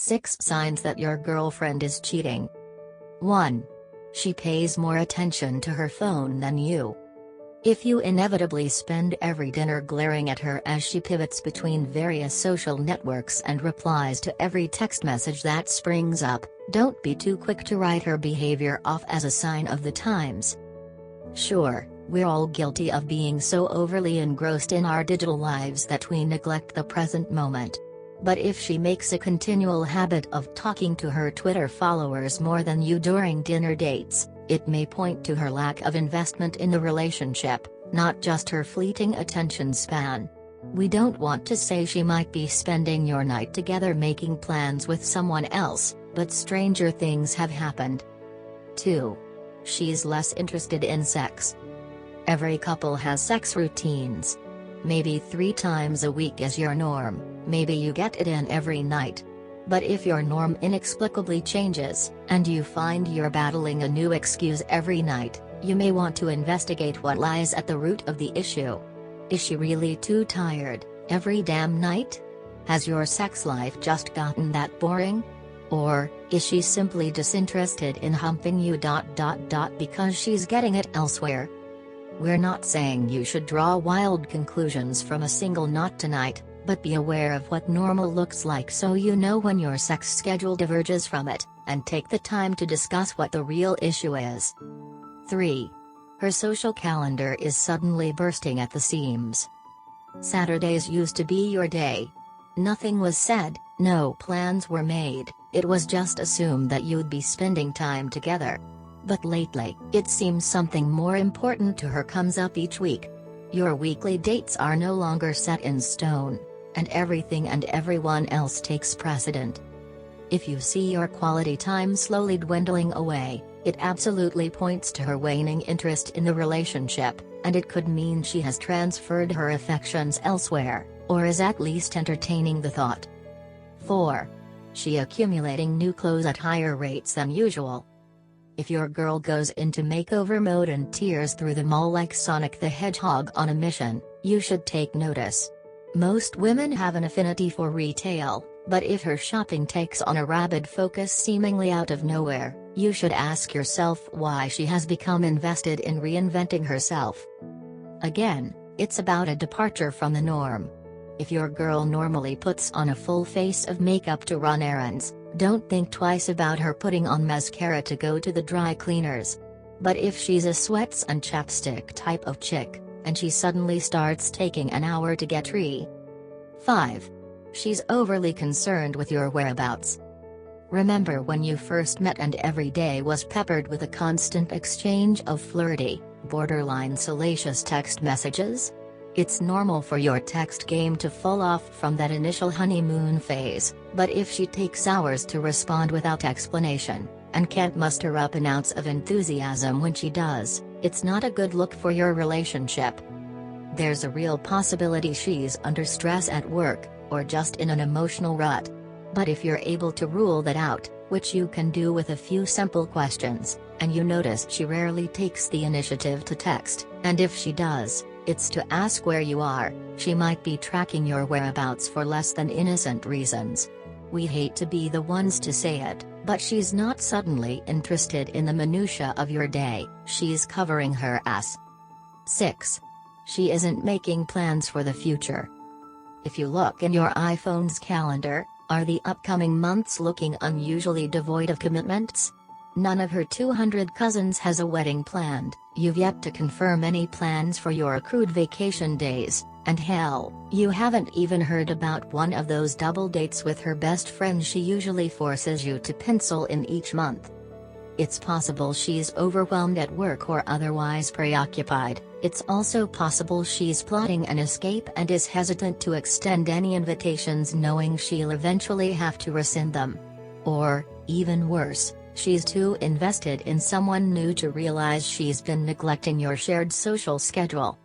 6 signs that your girlfriend is cheating. 1. She pays more attention to her phone than you. If you inevitably spend every dinner glaring at her as she pivots between various social networks and replies to every text message that springs up, don't be too quick to write her behavior off as a sign of the times. Sure, we're all guilty of being so overly engrossed in our digital lives that we neglect the present moment. But if she makes a continual habit of talking to her Twitter followers more than you during dinner dates, it may point to her lack of investment in the relationship, not just her fleeting attention span. We don't want to say she might be spending your night together making plans with someone else, but stranger things have happened. 2. She's less interested in sex. Every couple has sex routines. Maybe 3 times a week is your norm, maybe you get it in every night. But if your norm inexplicably changes, and you find you're battling a new excuse every night, you may want to investigate what lies at the root of the issue. Is she really too tired, every damn night? Has your sex life just gotten that boring? Or, is she simply disinterested in humping you because she's getting it elsewhere? We're not saying you should draw wild conclusions from a single knot tonight, but be aware of what normal looks like so you know when your sex schedule diverges from it, and take the time to discuss what the real issue is. 3. Her social calendar is suddenly bursting at the seams. Saturdays used to be your day. Nothing was said, no plans were made, it was just assumed that you'd be spending time together. But lately, it seems something more important to her comes up each week. Your weekly dates are no longer set in stone, and everything and everyone else takes precedent. If you see your quality time slowly dwindling away, it absolutely points to her waning interest in the relationship, and it could mean she has transferred her affections elsewhere, or is at least entertaining the thought. 4. She accumulating new clothes at higher rates than usual. If your girl goes into makeover mode and tears through the mall like Sonic the Hedgehog on a mission, you should take notice. Most women have an affinity for retail, but if her shopping takes on a rabid focus seemingly out of nowhere, you should ask yourself why she has become invested in reinventing herself. Again, it's about a departure from the norm. If your girl normally puts on a full face of makeup to run errands, don't think twice about her putting on mascara to go to the dry cleaners. But if she's a sweats and chapstick type of chick, and she suddenly starts taking an hour to get ready. 5. She's overly concerned with your whereabouts. Remember when you first met and every day was peppered with a constant exchange of flirty, borderline salacious text messages? It's normal for your text game to fall off from that initial honeymoon phase, but if she takes hours to respond without explanation, and can't muster up an ounce of enthusiasm when she does, it's not a good look for your relationship. There's a real possibility she's under stress at work, or just in an emotional rut. But if you're able to rule that out, which you can do with a few simple questions, and you notice she rarely takes the initiative to text, and if she does, it's to ask where you are, she might be tracking your whereabouts for less than innocent reasons. We hate to be the ones to say it, but she's not suddenly interested in the minutiae of your day, she's covering her ass. 6. She isn't making plans for the future. If you look in your iPhone's calendar, are the upcoming months looking unusually devoid of commitments? None of her 200 cousins has a wedding planned, you've yet to confirm any plans for your accrued vacation days, and hell, you haven't even heard about one of those double dates with her best friend she usually forces you to pencil in each month. It's possible she's overwhelmed at work or otherwise preoccupied. It's also possible she's plotting an escape and is hesitant to extend any invitations knowing she'll eventually have to rescind them. Or, even worse, she's too invested in someone new to realize she's been neglecting your shared social schedule.